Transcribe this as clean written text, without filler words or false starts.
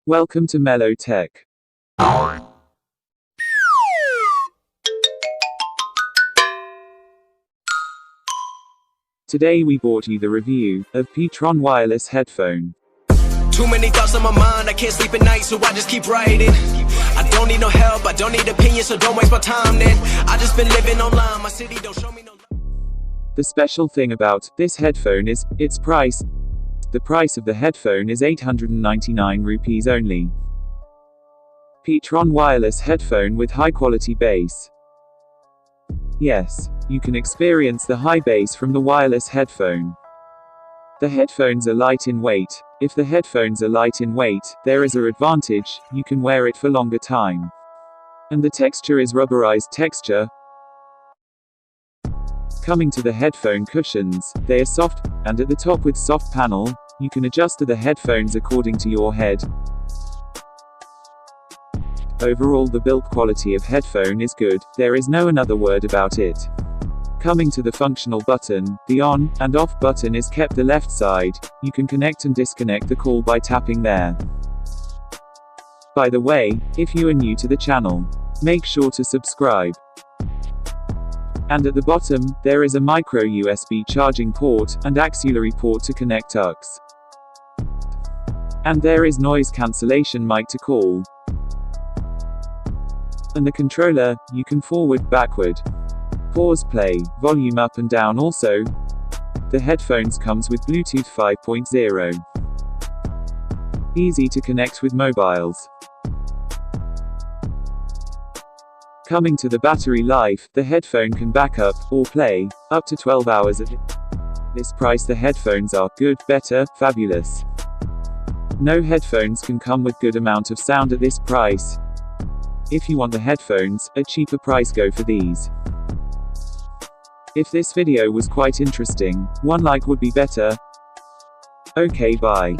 Welcome to Mellow Tech. Today we brought you the review of PTron wireless headphone. Too many thoughts on my mind, I can't sleep at night, so I just keep writing. I don't need no help, I don't need opinions, so don't waste my time then. I just been living online, my city don't show me no love. The special thing about this headphone is its price. The price of the headphone is 899 rupees only. PTron wireless headphone with high quality bass. Yes, you can experience the high bass from the wireless headphone. The headphones are light in weight. If the headphones are light in weight, there is an advantage, you can wear it for longer time. And the texture is rubberized texture. Coming to the headphone cushions, they are soft, and at the top with soft panel, you can adjust to the headphones according to your head. Overall the build quality of headphone is good, there is no another word about it. Coming to the functional button, the on and off button is kept the left side, you can connect and disconnect the call by tapping there. By the way, if you are new to the channel, make sure to subscribe. And at the bottom, there is a micro USB charging port, and auxiliary port to connect aux. And there is noise cancellation mic to call. And the controller, you can forward, backward, pause, play, volume up and down also. The headphones comes with Bluetooth 5.0. Easy to connect with mobiles. Coming to the battery life, the headphone can back up, or play, up to 12 hours at this price. The headphones are good, better, fabulous. No headphones can come with good amount of sound at this price. If you want the headphones, at cheaper price, go for these. If this video was quite interesting, one like would be better. Okay, bye.